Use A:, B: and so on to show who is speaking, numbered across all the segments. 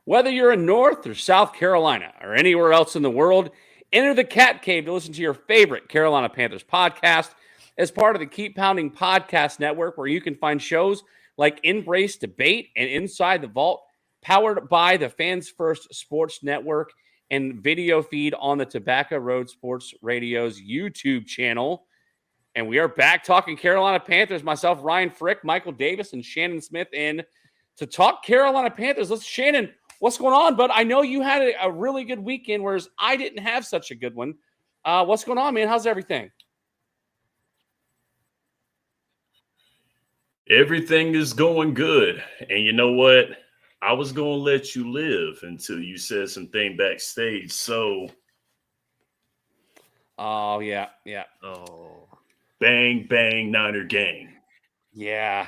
A: Whether you're in North or South Carolina or anywhere else in the world, enter the Cat Cave to listen to your favorite Carolina Panthers podcast as part of the Keep Pounding Podcast Network, where you can find shows like Embrace Debate and Inside the Vault, powered by the Fans First Sports Network and video feed on the Tobacco Road Sports Radio's YouTube channel. And we are back talking Carolina Panthers. Myself, Ryan Frick, Michael Davis, and Shannon Smith in to talk Carolina Panthers. Shannon, what's going on, bud? I know you had a really good weekend, whereas I didn't have such a good one. What's going on, man? How's everything?
B: Everything is going good. And you know what? I was going to let you live until you said something backstage. So.
A: Oh, yeah.
B: Oh. Bang, bang, Niner gang.
A: Yeah.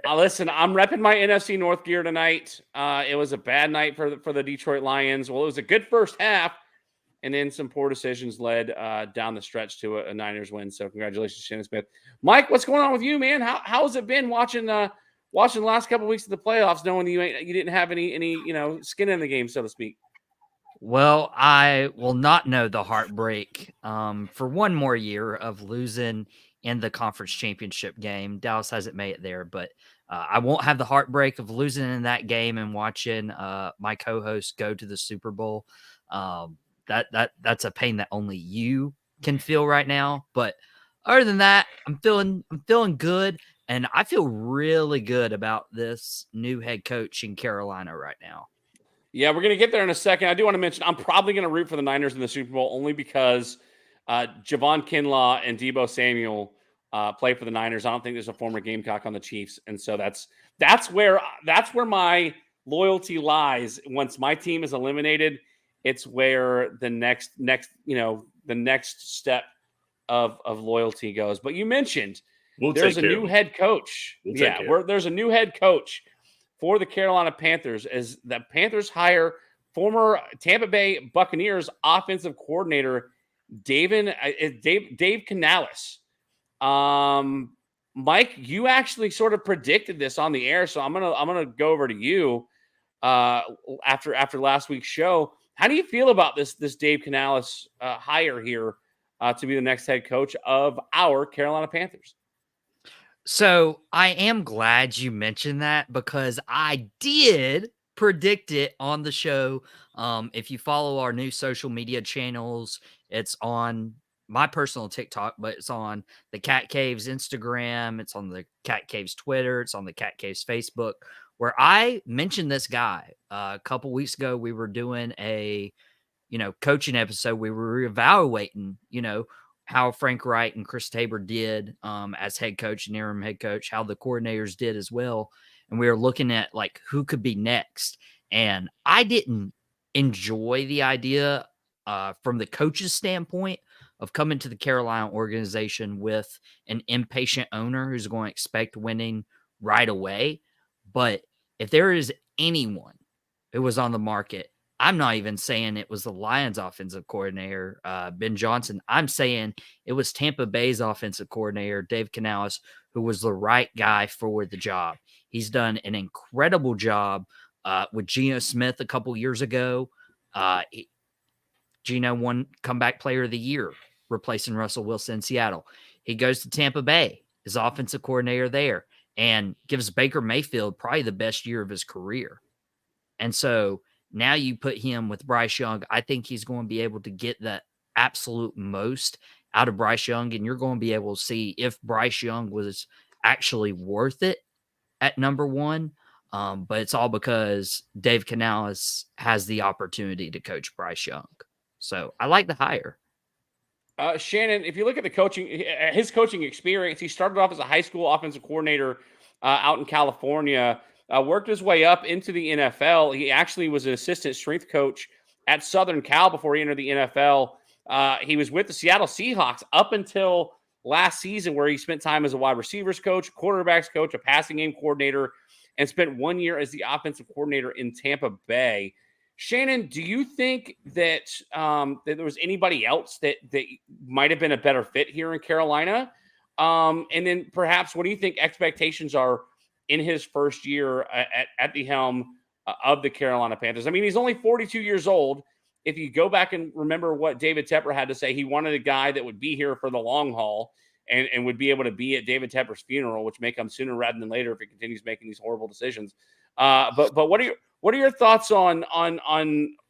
A: Listen, I'm repping my NFC North gear tonight. It was a bad night for the Detroit Lions. Well, it was a good first half, and then some poor decisions led down the stretch to a Niners win. So congratulations, Shannon Smith. Mike, what's going on with you, man? How's it been watching the last couple of weeks of the playoffs, knowing you didn't have any skin in the game, so to speak?
C: Well, I will not know the heartbreak for one more year of losing in the conference championship game. Dallas hasn't made it there, but I won't have the heartbreak of losing in that game and watching my co-host go to the Super Bowl. That's a pain that only you can feel right now. But other than that, I'm feeling good, and I feel really good about this new head coach in Carolina right now.
A: Yeah, we're going to get there in a second. I do want to mention I'm probably going to root for the Niners in the Super Bowl only because Javon Kinlaw and Deebo Samuel play for the Niners. I don't think there's a former Gamecock on the Chiefs, and so that's where my loyalty lies. Once my team is eliminated, it's where the next step of loyalty goes. But you mentioned there's a new head coach. There's a new head coach for the Carolina Panthers, as the Panthers hire former Tampa Bay Buccaneers offensive coordinator Dave Canales. Mike, you actually sort of predicted this on the air, so I'm gonna go over to you after last week's show. How do you feel about this Dave Canales hire here to be the next head coach of our Carolina Panthers?
C: So I am glad you mentioned that, because I did predict it on the show. If you follow our new social media channels, it's on my personal TikTok, but it's on the Cat Cave's Instagram. It's on the Cat Cave's Twitter. It's on the Cat Cave's Facebook, where I mentioned this guy a couple weeks ago. We were doing a, coaching episode. We were reevaluating, how Frank Wright and Chris Tabor did as head coach and interim head coach, how the coordinators did as well. And we were looking at like who could be next. And I didn't enjoy the idea from the coach's standpoint of coming to the Carolina organization with an impatient owner who's going to expect winning right away. But if there is anyone who was on the market, I'm not even saying it was the Lions offensive coordinator, Ben Johnson. I'm saying it was Tampa Bay's offensive coordinator, Dave Canales, who was the right guy for the job. He's done an incredible job with Geno Smith a couple years ago. Geno won comeback player of the year, replacing Russell Wilson in Seattle. He goes to Tampa Bay, his offensive coordinator there, and gives Baker Mayfield probably the best year of his career. And so now you put him with Bryce Young. I think he's going to be able to get the absolute most out of Bryce Young, and you're going to be able to see if Bryce Young was actually worth it at number one. But it's all because Dave Canales has the opportunity to coach Bryce Young. So I like the hire.
A: Shannon, if you look at his coaching experience, he started off as a high school offensive coordinator out in California. Worked his way up into the NFL. He actually was an assistant strength coach at Southern Cal before he entered the NFL. He was with the Seattle Seahawks up until last season, where he spent time as a wide receivers coach, quarterbacks coach, a passing game coordinator, and spent 1 year as the offensive coordinator in Tampa Bay. Shannon, do you think that that there was anybody else that might have been a better fit here in Carolina? And then perhaps what do you think expectations are in his first year at the helm of the Carolina Panthers. I mean, he's only 42 years old. If you go back and remember what David Tepper had to say, he wanted a guy that would be here for the long haul and would be able to be at David Tepper's funeral, which may come sooner rather than later if he continues making these horrible decisions. But what are your thoughts on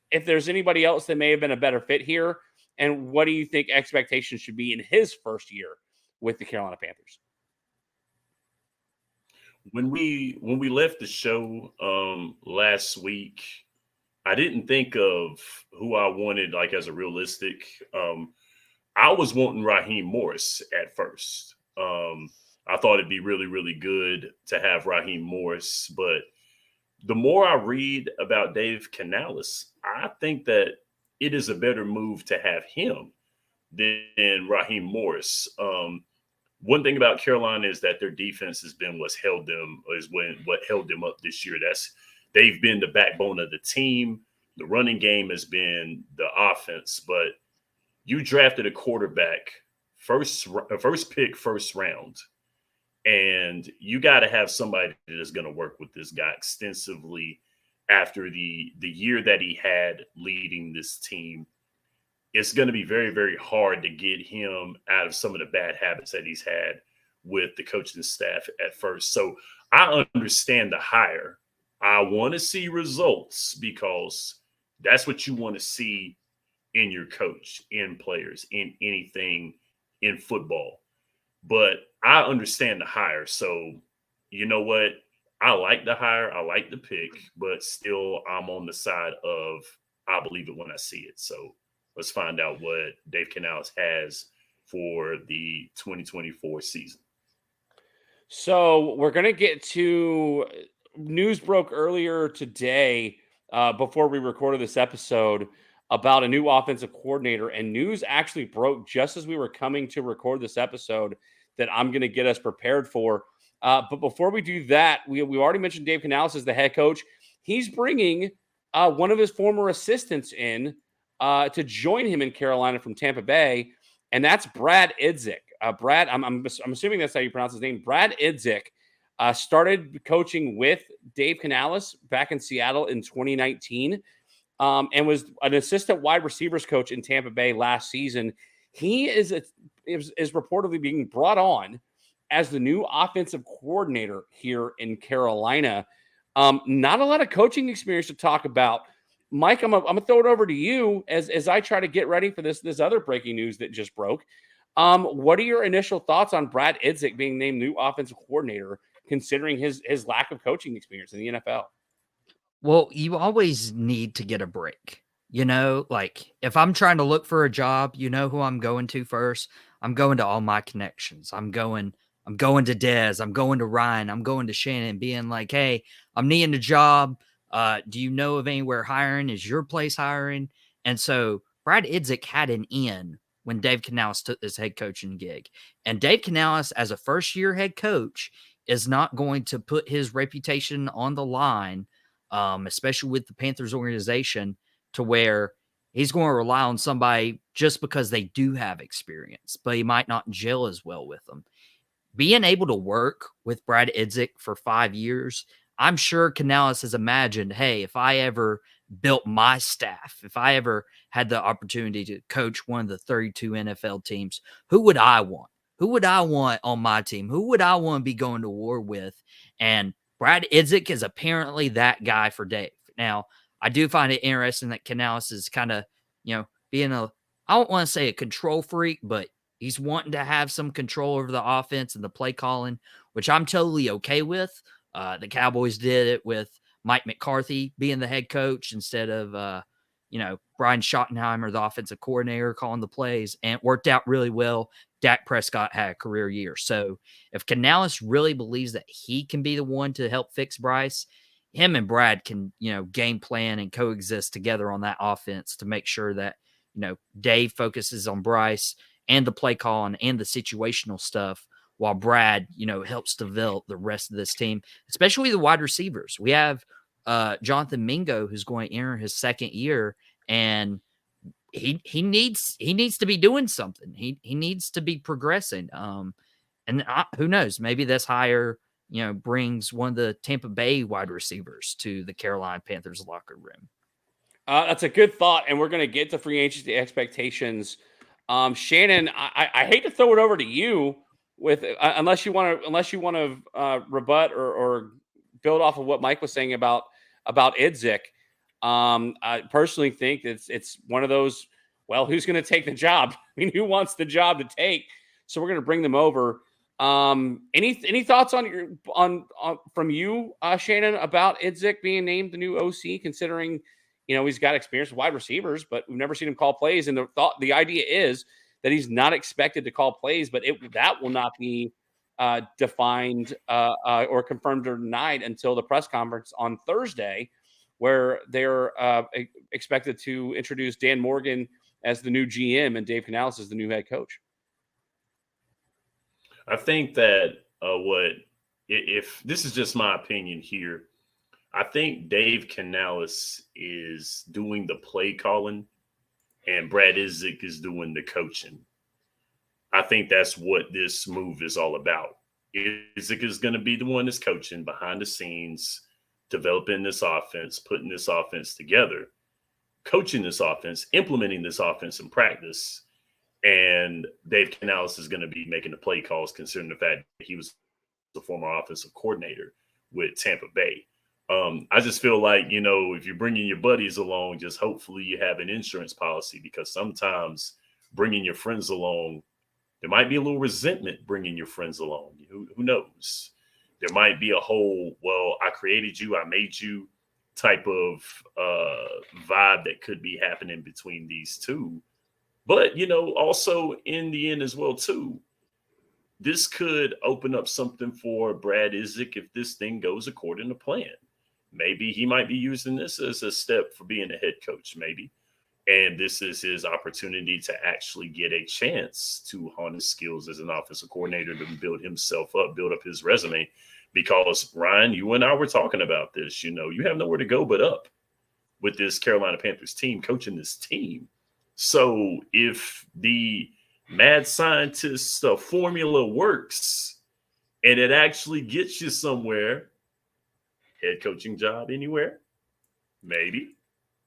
A: if there's anybody else that may have been a better fit here, and what do you think expectations should be in his first year with the Carolina Panthers?
B: When we left the show last week, I didn't think of who I wanted like as a realistic. I was wanting Raheem Morris at first. I thought it'd be really, really good to have Raheem Morris, but the more I read about Dave Canales, I think that it is a better move to have him than Raheem Morris. One thing about Carolina is that their defense has been what held them up this year. They've been the backbone of the team. The running game has been the offense, but you drafted a quarterback first pick, first round, and you got to have somebody that is going to work with this guy extensively after the year that he had leading this team. It's going to be very, very hard to get him out of some of the bad habits that he's had with the coaching staff at first. So I understand the hire. I want to see results because that's what you want to see in your coach, in players, in anything in football. But I understand the hire. So you know what? I like the hire. I like the pick, but still I'm on the side of I believe it when I see it. So let's find out what Dave Canales has for the 2024 season.
A: So we're going to get to news broke earlier today before we recorded this episode about a new offensive coordinator, and news actually broke just as we were coming to record this episode that I'm going to get us prepared for. But before we do that, we already mentioned Dave Canales as the head coach. He's bringing one of his former assistants in to join him in Carolina from Tampa Bay, and that's Brad Idzik. Brad, I'm assuming that's how you pronounce his name. Brad Idzik started coaching with Dave Canales back in Seattle in 2019, and was an assistant wide receivers coach in Tampa Bay last season. He is reportedly being brought on as the new offensive coordinator here in Carolina. Not a lot of coaching experience to talk about. Mike, I'm gonna throw it over to you as I try to get ready for this other breaking news that just broke. What are your initial thoughts on Brad Idzik being named new offensive coordinator, considering his lack of coaching experience in the NFL?
C: Well, you always need to get a break. You know, like if I'm trying to look for a job, you know who I'm going to first? I'm going to all my connections. I'm going to Dez. I'm going to Ryan. I'm going to Shannon, being like, hey, I'm needing a job. Do you know of anywhere hiring? Is your place hiring? And so Brad Idzik had an in when Dave Canales took this head coaching gig. And Dave Canales, as a first-year head coach, is not going to put his reputation on the line, especially with the Panthers organization, to where he's going to rely on somebody just because they do have experience, but he might not gel as well with them. Being able to work with Brad Idzik for 5 years, I'm sure Canales has imagined, hey, if I ever built my staff, if I ever had the opportunity to coach one of the 32 NFL teams, who would I want? Who would I want on my team? Who would I want to be going to war with? And Brad Idzik is apparently that guy for Dave. Now, I do find it interesting that Canales is kind of, being I don't want to say a control freak, but he's wanting to have some control over the offense and the play calling, which I'm totally okay with. The Cowboys did it with Mike McCarthy being the head coach instead of, Brian Schottenheimer, the offensive coordinator, calling the plays, and it worked out really well. Dak Prescott had a career year. So if Canales really believes that he can be the one to help fix Bryce, him and Brad can, game plan and coexist together on that offense to make sure that, Dave focuses on Bryce and the play calling and the situational stuff, while Brad, helps develop the rest of this team, especially the wide receivers. We have Jonathan Mingo, who's going to enter his second year, and he needs to be doing something. He needs to be progressing. And who knows? Maybe this hire, brings one of the Tampa Bay wide receivers to the Carolina Panthers locker room.
A: That's a good thought, and we're going to get to free agency expectations. Shannon, I hate to throw it over to you with unless you want to rebut or build off of what Mike was saying about Idzik. I personally think it's one of those. Well, who's going to take the job? I mean, who wants the job to take? So we're going to bring them over. Any thoughts on from you, Shannon, about Idzik being named the new OC, considering he's got experience with wide receivers, but we've never seen him call plays. And the idea is that he's not expected to call plays, but that will not be defined or confirmed or denied until the press conference on Thursday, where they're expected to introduce Dan Morgan as the new GM and Dave Canales as the new head coach.
B: I think that if this is just my opinion here, I think Dave Canales is doing the play calling and Brad Idzik is doing the coaching. I think that's what this move is all about. Idzik is going to be the one that's coaching behind the scenes, developing this offense, putting this offense together, coaching this offense, implementing this offense in practice. And Dave Canales is going to be making the play calls, considering the fact that he was the former offensive coordinator with Tampa Bay. I just feel like, if you're bringing your buddies along, just hopefully you have an insurance policy, because sometimes bringing your friends along, there might be a little resentment bringing your friends along. Who knows? There might be a whole, well, I created you, I made you type of vibe that could be happening between these two. But, also in the end as well, too, this could open up something for Brad Idzik if this thing goes according to plan. Maybe he might be using this as a step for being a head coach, maybe. And this is his opportunity to actually get a chance to hone his skills as an offensive coordinator, to build himself up, build up his resume. Because, Ryan, you and I were talking about this. You have nowhere to go but up with this Carolina Panthers team, coaching this team. So if the mad scientist formula works and it actually gets you somewhere, head coaching job anywhere, maybe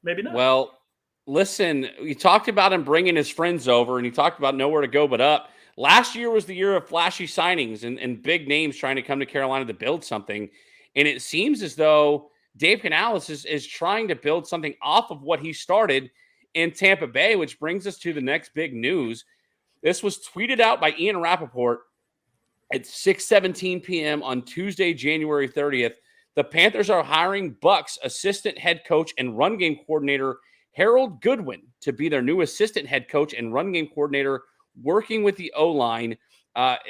B: not.
A: Well, listen, you talked about him bringing his friends over, and you talked about nowhere to go but up. Last year was the year of flashy signings and big names trying to come to Carolina to build something. And it seems as though Dave Canales is trying to build something off of what he started in Tampa Bay, which brings us to the next big news. This was tweeted out by Ian Rappaport at 6:17 p.m. on Tuesday, January 30th. The Panthers are hiring Bucs assistant head coach and run game coordinator Harold Goodwin to be their new assistant head coach and run game coordinator, working with the O-line.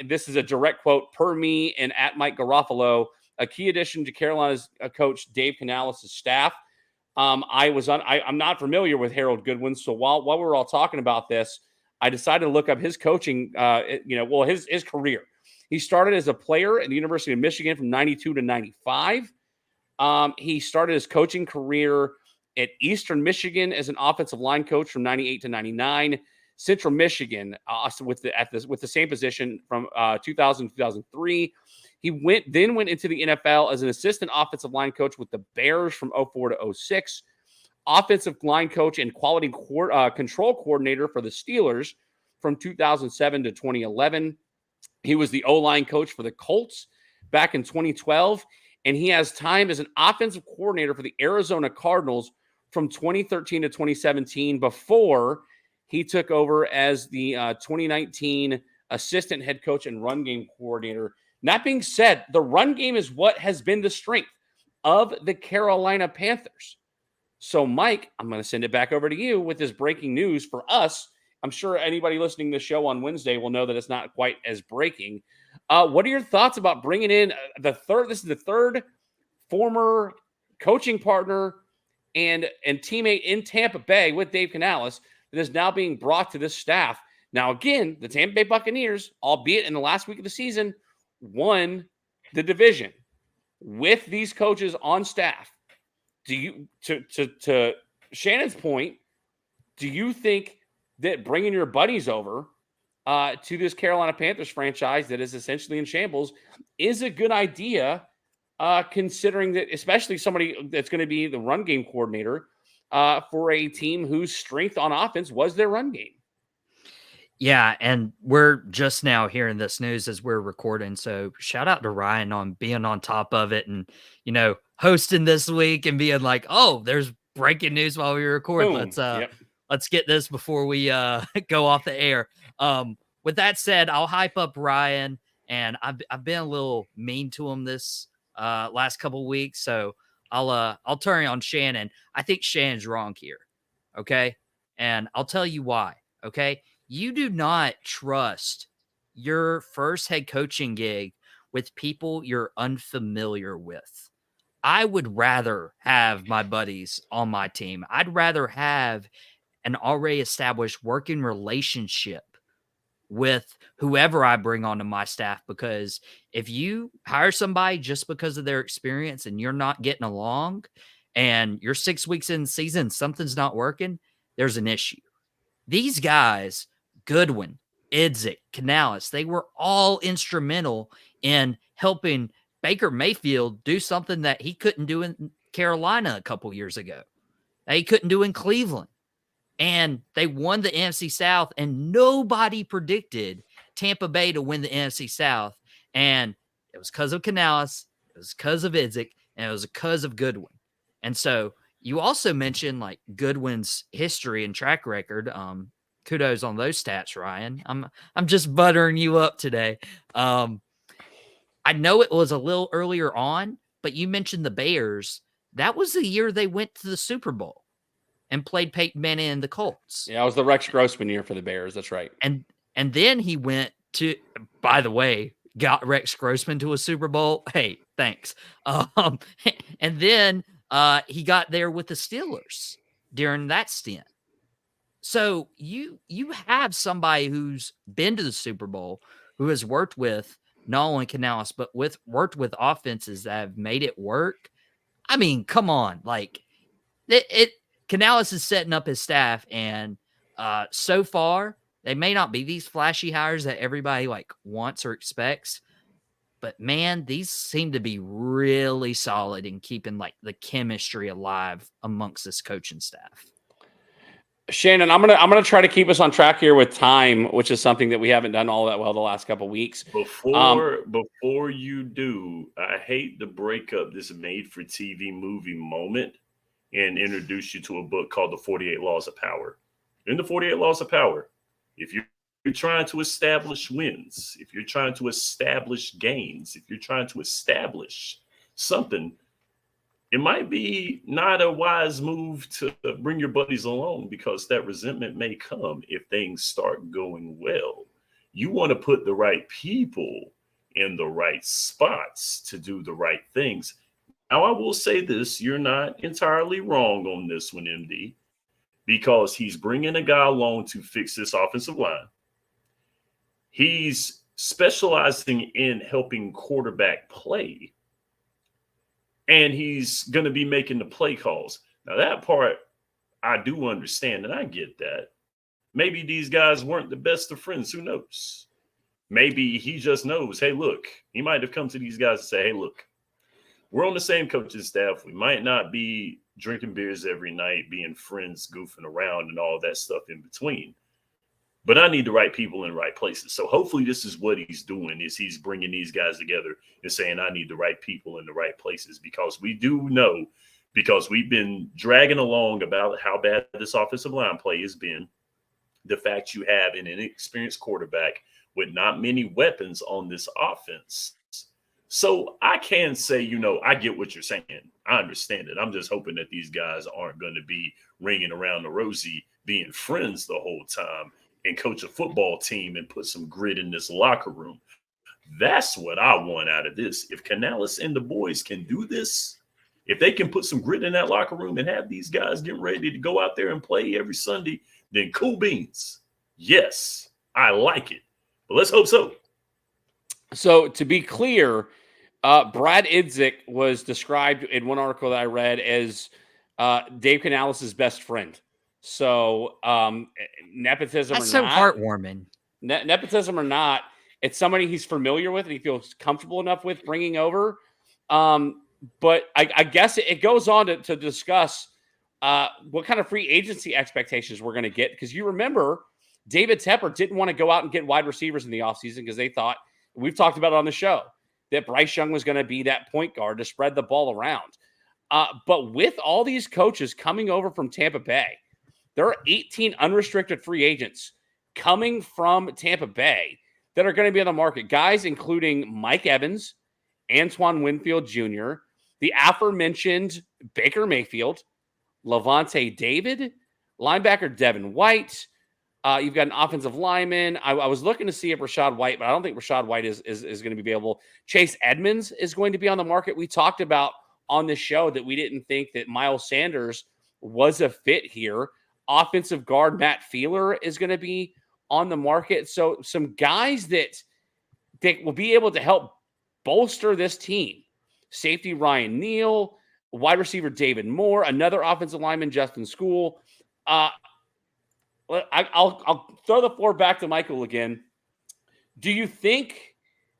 A: This is a direct quote per me and at Mike Garofalo, a key addition to Carolina's coach Dave Canales' staff. I'm not familiar with Harold Goodwin, so while we were all talking about this, I decided to look up his coaching. His career. He started as a player at the University of Michigan from 92 to 95. He started his coaching career at Eastern Michigan as an offensive line coach from 98 to 99. Central Michigan with the same position from 2000 to 2003. He went into the NFL as an assistant offensive line coach with the Bears from 04 to 06, offensive line coach and quality control coordinator for the Steelers from 2007 to 2011. He was the O-line coach for the Colts back in 2012, and he has time as an offensive coordinator for the Arizona Cardinals from 2013 to 2017 before he took over as the 2019 assistant head coach and run game coordinator. And that being said, the run game is what has been the strength of the Carolina Panthers. So, Mike, I'm going to send it back over to you with this breaking news for us. I'm sure anybody listening to the show on Wednesday will know that it's not quite as breaking. What are your thoughts about bringing in this is the third former coaching partner and teammate in Tampa Bay with Dave Canales that is now being brought to this staff. Now, again, the Tampa Bay Buccaneers, albeit in the last week of the season, won the division with these coaches on staff. Do you, to Shannon's point, do you think that bringing your buddies over to this Carolina Panthers franchise that is essentially in shambles is a good idea, considering that, especially somebody that's going to be the run game coordinator for a team whose strength on offense was their run game.
C: Yeah, and we're just now hearing this news as we're recording. So shout out to Ryan on being on top of it and, hosting this week and being like, oh, there's breaking news while we record.
A: Boom.
C: Let's get this before we go off the air. With that said, I'll hype up Ryan, and I've been a little mean to him this last couple of weeks. So I'll turn on Shannon. I think Shannon's wrong here. Okay. And I'll tell you why. Okay. You do not trust your first head coaching gig with people you're unfamiliar with. I would rather have my buddies on my team. I'd rather have an already established working relationship with whoever I bring onto my staff, because if you hire somebody just because of their experience and you're not getting along and you're 6 weeks in the season, something's not working, there's an issue. These guys, Goodwin, Idzik, Canales, they were all instrumental in helping Baker Mayfield do something that he couldn't do in Carolina a couple years ago, that he couldn't do in Cleveland. And they won the NFC South, and nobody predicted Tampa Bay to win the NFC South. And it was because of Canales, it was because of Idzik, and it was because of Goodwin. And so you also mentioned like Goodwin's history and track record. Kudos on those stats, Ryan. I'm just buttering you up today. I know it was a little earlier on, but you mentioned the Bears. That was the year they went to the Super Bowl and played Peyton Manning and the Colts.
A: Yeah, it was the Rex Grossman year for the Bears. That's right.
C: And then he went to, by the way, got Rex Grossman to a Super Bowl. Hey, thanks. And then he got there with the Steelers during that stint. So you have somebody who's been to the Super Bowl, who has worked with not only Canales, but worked with offenses that have made it work. I mean, come on. Like, Canales is setting up his staff, and so far, they may not be these flashy hires that everybody like wants or expects, but man, these seem to be really solid in keeping like the chemistry alive amongst this coaching staff.
A: Shannon, I'm gonna try to keep us on track here with time, which is something that we haven't done all that well the last couple of weeks.
B: Before you do, I hate to break up this made-for-TV movie moment and introduce you to a book called The 48 Laws of Power. In The 48 Laws of Power, if you're trying to establish wins, if you're trying to establish gains, if you're trying to establish something, it might be not a wise move to bring your buddies along, because that resentment may come if things start going well. You want to put the right people in the right spots to do the right things. Now, I will say this, you're not entirely wrong on this one, MD, because he's bringing a guy along to fix this offensive line. He's specializing in helping quarterback play, and he's going to be making the play calls. Now, that part I do understand, and I get that. Maybe these guys weren't the best of friends. Who knows? Maybe he just knows, hey, look, he might have come to these guys and say, hey, look, we're on the same coaching staff. We might not be drinking beers every night, being friends, goofing around, and all that stuff in between. But I need the right people in the right places. So hopefully this is what he's doing, is he's bringing these guys together and saying, I need the right people in the right places, because we do know, because we've been dragging along about how bad this offensive line play has been, the fact you have an inexperienced quarterback with not many weapons on this offense. So I can say, I get what you're saying. I understand it. I'm just hoping that these guys aren't going to be ringing around the rosy, being friends the whole time, and coach a football team and put some grit in this locker room. That's what I want out of this. If Canales and the boys can do this, if they can put some grit in that locker room and have these guys getting ready to go out there and play every Sunday, then cool beans. Yes, I like it. But let's hope so.
A: So to be clear, Brad Idzik was described in one article that I read as Dave Canales' best friend. So nepotism
C: That's
A: or
C: so
A: not,
C: heartwarming.
A: Nepotism or not, it's somebody he's familiar with and he feels comfortable enough with bringing over. But I guess it goes on to discuss what kind of free agency expectations we're going to get. Because you remember, David Tepper didn't want to go out and get wide receivers in the offseason because they thought, we've talked about it on the show, that Bryce Young was going to be that point guard to spread the ball around. But with all these coaches coming over from Tampa Bay, there are 18 unrestricted free agents coming from Tampa Bay that are going to be on the market. Guys including Mike Evans, Antoine Winfield Jr., the aforementioned Baker Mayfield, Levante David, linebacker Devin White. You've got an offensive lineman. I was looking to see if Rashad White, but I don't think Rashad White is going to be available. Chase Edmonds is going to be on the market. We talked about on this show that we didn't think that Miles Sanders was a fit here. Offensive guard Matt Feeler is going to be on the market. So some guys that will be able to help bolster this team. Safety Ryan Neal, wide receiver David Moore, another offensive lineman Justin School. I'll throw the floor back to Michael again. Do you think,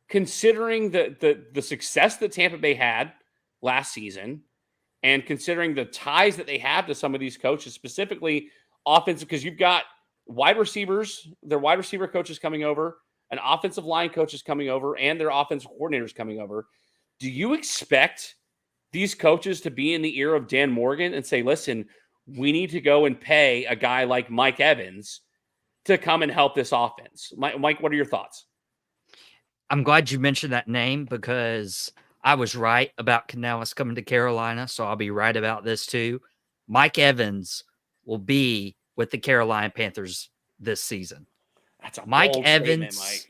A: considering the success that Tampa Bay had last season, and considering the ties that they have to some of these coaches, specifically offensive, because you've got wide receivers, their wide receiver coaches coming over, an offensive line coaches coming over, and their offensive coordinators coming over. Do you expect these coaches to be in the ear of Dan Morgan and say, listen, we need to go and pay a guy like Mike Evans to come and help this offense? Mike, what are your thoughts?
C: I'm glad you mentioned that name because I was right about Canales coming to Carolina, so I'll be right about this too. Mike Evans will be with the Carolina Panthers this season.
A: That's a bold statement, Mike.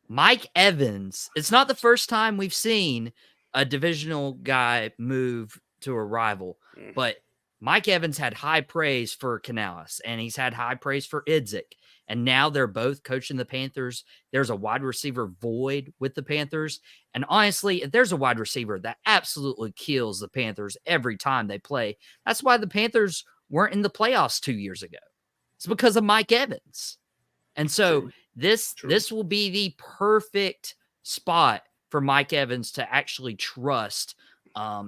C: Mike Evans, it's not the first time we've seen a divisional guy move to a rival, but Mike Evans had high praise for Canales, and he's had high praise for Idzik. And now they're both coaching the Panthers. There's a wide receiver void with the Panthers. And honestly, if there's a wide receiver that absolutely kills the Panthers every time they play, that's why the Panthers weren't in the playoffs 2 years ago. It's because of Mike Evans. And so this will be the perfect spot for Mike Evans to actually trust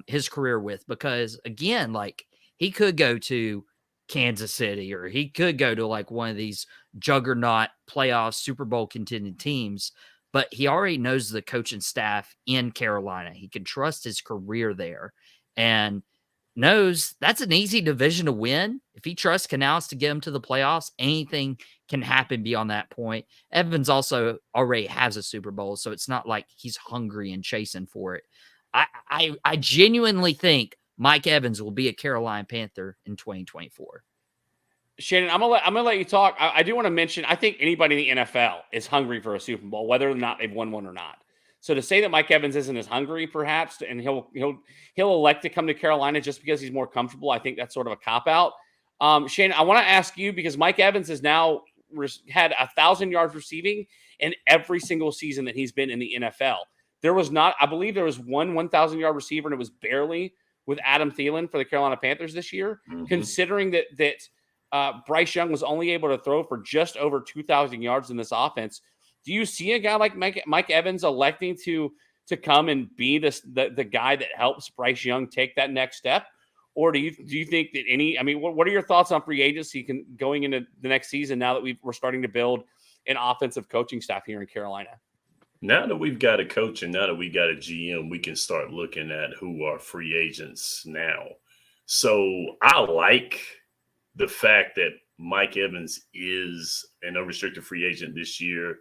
C: his career with, because again, like, he could go to Kansas City, or he could go to like one of these juggernaut playoff Super Bowl contending teams, but he already knows the coaching staff in Carolina. He can trust his career there and knows that's an easy division to win. If he trusts Canales to get him to the playoffs, anything can happen beyond that point. Evans also already has a Super Bowl, so it's not like he's hungry and chasing for it. I genuinely think Mike Evans will be a Carolina Panther in 2024.
A: Shannon, I'm gonna let you talk. I do want to mention, I think anybody in the NFL is hungry for a Super Bowl, whether or not they've won one or not. So to say that Mike Evans isn't as hungry, perhaps, and he'll elect to come to Carolina just because he's more comfortable, I think that's sort of a cop out. Shannon, I want to ask you, because Mike Evans has now had 1,000 yards receiving in every single season that he's been in the NFL. There was not, I believe there was one 1,000-yard receiver, and it was barely with Adam Thielen for the Carolina Panthers this year, considering that Bryce Young was only able to throw for just over 2,000 yards in this offense. Do you see a guy like Mike Evans electing to come and be the guy that helps Bryce Young take that next step? Or do you think that what are your thoughts on free agency going into the next season now that we're starting to build an offensive coaching staff here in Carolina?
B: Now that we've got a coach and now that we got a GM, we can start looking at who are free agents now. So I like the fact that Mike Evans is an unrestricted free agent this year.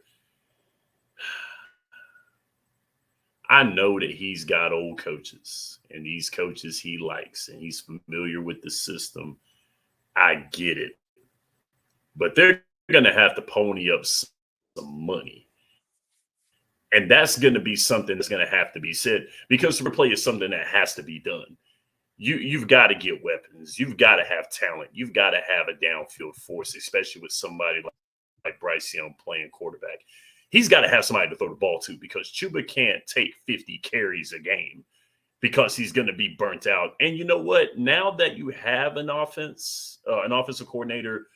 B: I know that he's got old coaches, and these coaches he likes, and he's familiar with the system. I get it. But they're going to have to pony up some money. And that's going to be something that's going to have to be said, because replay is something that has to be done. You've got to get weapons. You've got to have talent. You've got to have a downfield force, especially with somebody like Bryce Young playing quarterback. He's got to have somebody to throw the ball to, because Chuba can't take 50 carries a game because he's going to be burnt out. And you know what? Now that you have an offensive coordinator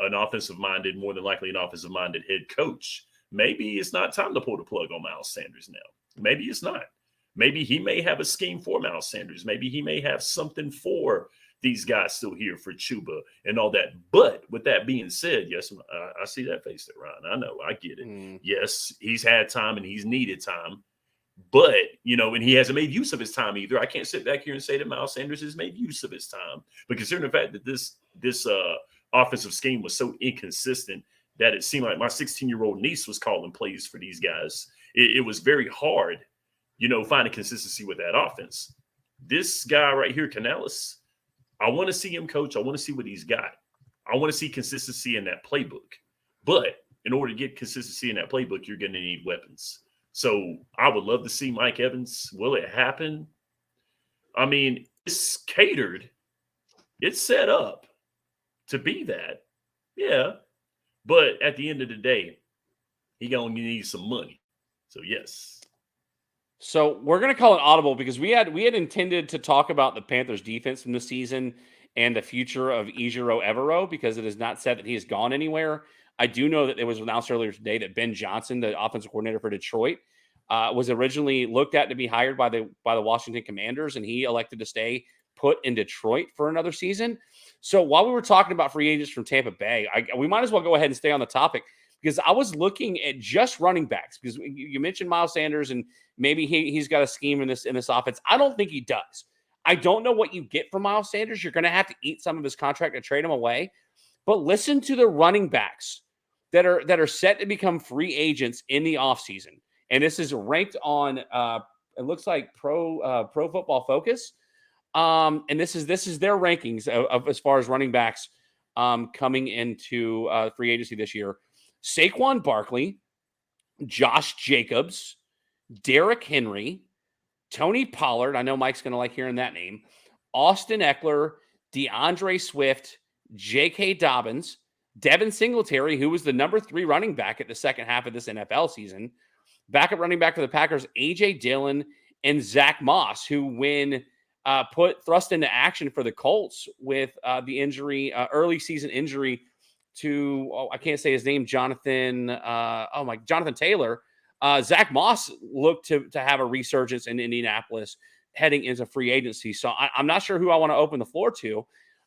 B: an offensive-minded, more than likely an offensive-minded head coach. Maybe it's not time to pull the plug on Miles Sanders now. Maybe it's not. Maybe he may have a scheme for Miles Sanders. Maybe he may have something for these guys still here for Chuba and all that. But with that being said, yes, I see that face there, Ryan. I know. I get it. Yes, he's had time and he's needed time. But, and he hasn't made use of his time either. I can't sit back here and say that Miles Sanders has made use of his time. But considering the fact that this offensive scheme was so inconsistent that it seemed like my 16-year-old niece was calling plays for these guys, it was very hard, finding consistency with that offense. This guy right here, Canales, I want to see him coach. I want to see what he's got. I want to see consistency in that playbook. But in order to get consistency in that playbook, you're going to need weapons. So I would love to see Mike Evans. Will it happen? I mean, it's catered. It's set up to be that. Yeah. But at the end of the day, he going to need some money. So, yes.
A: So we're going to call it audible because we had intended to talk about the Panthers defense from this season and the future of Ejiro Evero because it is not said that he has gone anywhere. I do know that it was announced earlier today that Ben Johnson, the offensive coordinator for Detroit, was originally looked at to be hired by the Washington Commanders, and he elected to stay put in Detroit for another season. So while we were talking about free agents from Tampa Bay, we might as well go ahead and stay on the topic because I was looking at just running backs because you mentioned Miles Sanders and maybe he's got a scheme in this offense. I don't think he does. I don't know what you get from Miles Sanders. You're going to have to eat some of his contract and trade him away. But listen to the running backs that are set to become free agents in the offseason. And this is ranked on it looks like Pro Football Focus. And this is their rankings of as far as running backs coming into free agency this year. Saquon Barkley, Josh Jacobs, Derrick Henry, Tony Pollard. I know Mike's going to like hearing that name. Austin Eckler, DeAndre Swift, J.K. Dobbins, Devin Singletary, who was the number 3 running back at the second half of this NFL season. Backup running back for the Packers, A.J. Dillon, and Zach Moss, who when thrust into action for the Colts with the injury, early season injury to, I can't say his name, Jonathan Taylor. Zach Moss looked to have a resurgence in Indianapolis heading into free agency. So I'm not sure who I want to open the floor to,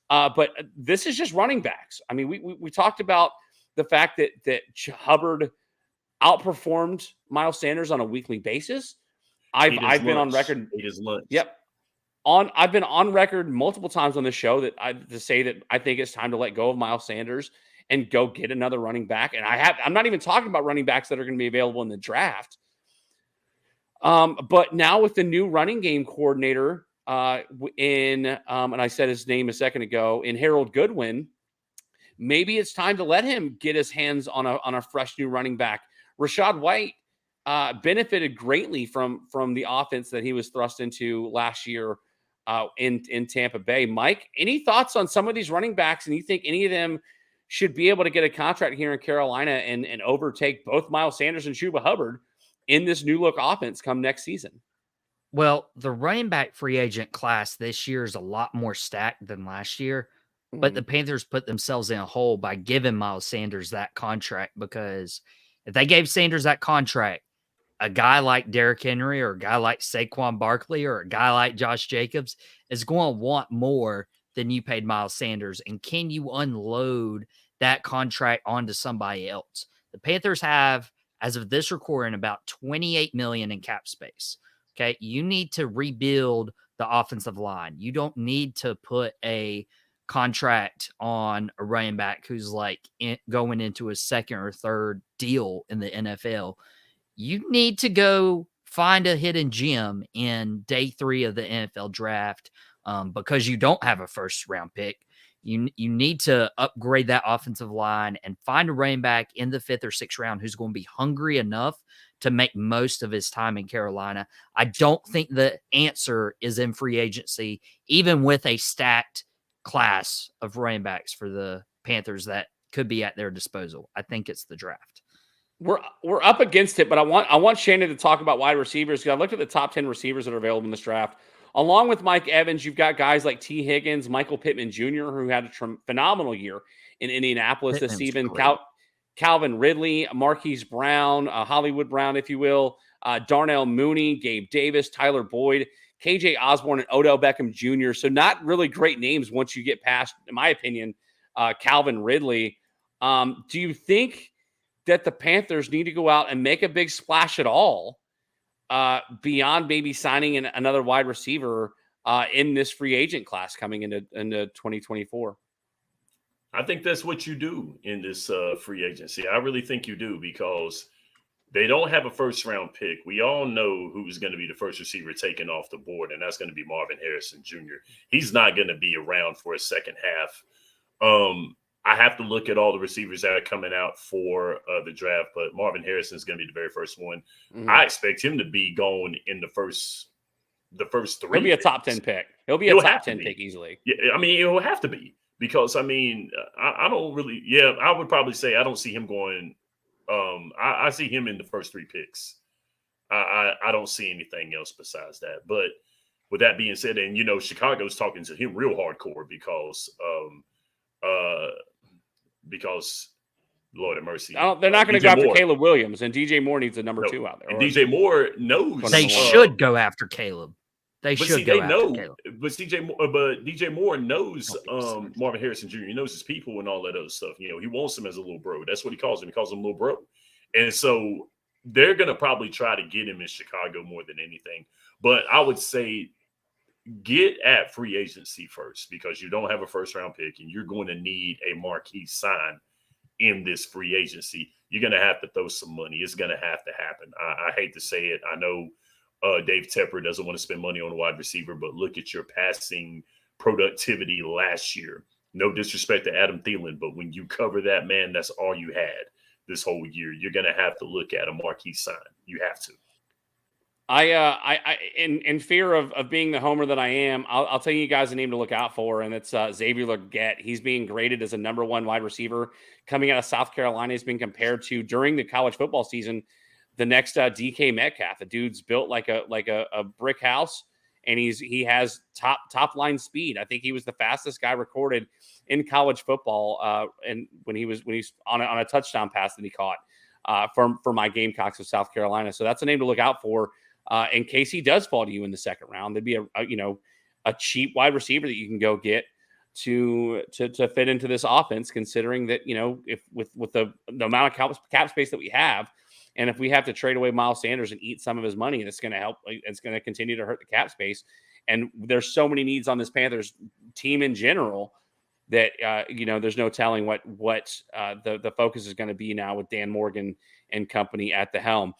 A: but this is just running backs. I mean, we talked about the fact that Hubbard outperformed Miles Sanders on a weekly basis. I've been on record.
B: Ate his lunch.
A: Yep. I've been on record multiple times on the show to say that I think it's time to let go of Miles Sanders and go get another running back. And I'm not even talking about running backs that are going to be available in the draft. But now with the new running game coordinator and I said his name a second ago, in Harold Goodwin, maybe it's time to let him get his hands on a fresh new running back. Rachaad White benefited greatly from the offense that he was thrust into last year in Tampa Bay. Mike, any thoughts on some of these running backs, and you think any of them should be able to get a contract here in Carolina and overtake both Miles Sanders and Chuba Hubbard in this new look offense come next season?
C: Well, the running back free agent class this year is a lot more stacked than last year, but the Panthers put themselves in a hole by giving Miles Sanders that contract, because if they gave Sanders that contract, a guy like Derrick Henry or a guy like Saquon Barkley or a guy like Josh Jacobs is going to want more than you paid Miles Sanders. And can you unload that contract onto somebody else? The Panthers have, as of this recording, about $28 million in cap space. Okay. You need to rebuild the offensive line. You don't need to put a contract on a running back who's like going into a second or third deal in the NFL. You need to go find a hidden gem in day 3 of the NFL draft because you don't have a first round pick. You need to upgrade that offensive line and find a running back in the 5th or 6th round who's going to be hungry enough to make most of his time in Carolina. I don't think the answer is in free agency, even with a stacked class of running backs for the Panthers that could be at their disposal. I think it's the draft.
A: We're up against it, but I want Shannon to talk about wide receivers because I looked at the top 10 receivers that are available in this draft. along with Mike Evans, you've got guys like T. Higgins, Michael Pittman Jr., who had a phenomenal year in Indianapolis this season. Calvin Ridley, Marquise Brown, Hollywood Brown, if you will, Darnell Mooney, Gabe Davis, Tyler Boyd, KJ Osborne, and Odell Beckham Jr. So not really great names once you get past, in my opinion, Calvin Ridley. Do you think that the Panthers need to go out and make a big splash at all beyond maybe signing another wide receiver in this free agent class coming into 2024?
B: I think that's what you do in this free agency. I really think you do, because they don't have a first-round pick. We all know who's going to be the first receiver taken off the board, and that's going to be Marvin Harrison Jr. He's not going to be around for a second half. I have to look at all the receivers that are coming out for the draft, but Marvin Harrison is going to be the very first one. Mm-hmm. I expect him to be going in the first 3.
A: He'll be a top 10 pick. He'll be a top 10 pick easily.
B: Yeah, I mean, he'll have to be. Because, I mean, I don't really – yeah, I would probably say I don't see him going I see him in the first 3 picks. I don't see anything else besides that. But with that being said, and, Chicago's talking to him real hardcore because Lord have mercy.
A: They're not going to go after Caleb Williams, and DJ Moore needs a number 2 out there.
B: And DJ Moore knows.
C: They should go after Caleb. They should go after Caleb.
B: But DJ Moore knows Marvin Harrison Jr. He knows his people and all that other stuff. He wants him as a little bro. That's what he calls him. He calls him little bro. And so they're going to probably try to get him in Chicago more than anything. But I would say get at free agency first, because you don't have a first-round pick and you're going to need a marquee sign in this free agency. You're going to have to throw some money. It's going to have to happen. I hate to say it. I know Dave Tepper doesn't want to spend money on a wide receiver, but look at your passing productivity last year. No disrespect to Adam Thielen, but when you cover that, man, that's all you had this whole year. You're going to have to look at a marquee sign. You have to.
A: In fear of being the homer that I am, I'll tell you guys a name to look out for, and it's Xavier Legette. He's being graded as a number 1 wide receiver coming out of South Carolina. He's been compared to, during the college football season, the next DK Metcalf. The dude's built like a brick house, and he has top line speed. I think he was the fastest guy recorded in college football, and when he's on a touchdown pass that he caught for my Gamecocks of South Carolina. So that's a name to look out for in case he does fall to you in the second round. There'd be a cheap wide receiver that you can go get to fit into this offense, considering that if with the amount of cap space that we have. And if we have to trade away Miles Sanders and eat some of his money, that's going to help. It's going to continue to hurt the cap space. And there's so many needs on this Panthers team in general that, there's no telling what the focus is going to be now with Dan Morgan and company at the helm.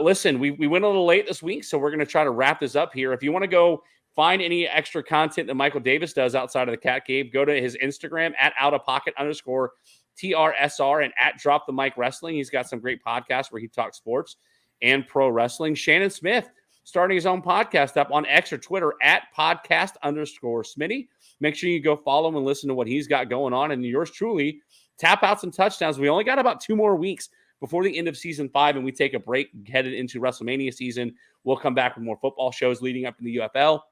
A: Listen, we went a little late this week, so we're going to try to wrap this up here. If you want to go find any extra content that Michael Davis does outside of the Cat Cave, go to his Instagram at @outofpocket_TRSR and at Drop the Mic Wrestling. He's got some great podcasts where he talks sports and pro wrestling. Shannon Smith starting his own podcast up on X or Twitter at @podcast_Smitty. Make sure you go follow him and listen to what he's got going on. And yours truly, Tap Outs and Touchdowns. We only got about 2 more weeks before the end of season 5, and we take a break headed into WrestleMania season. We'll come back with more football shows leading up to the UFL.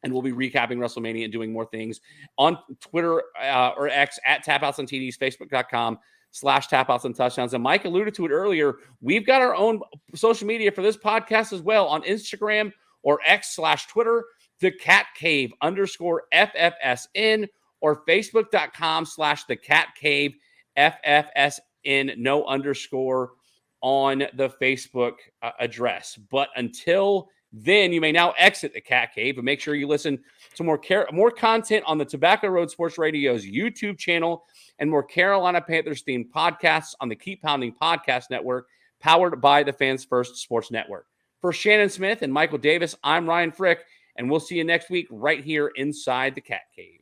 A: And we'll be recapping WrestleMania and doing more things on Twitter or X at Tapouts on TDs, Facebook.com/Tapouts and Touchdowns. And Mike alluded to it earlier. We've got our own social media for this podcast as well on Instagram or X/Twitter, the Cat Cave _FFSN, or Facebook.com/the Cat Cave FFSN, no underscore on the Facebook address. But until then, you may now exit the Cat Cave, but make sure you listen to more content on the Tobacco Road Sports Radio's YouTube channel and more Carolina Panthers themed podcasts on the Keep Pounding Podcast Network, powered by the Fans First Sports Network. For Shannon Smith and Michael Davis, I'm Ryan Frick, and we'll see you next week right here inside the Cat Cave.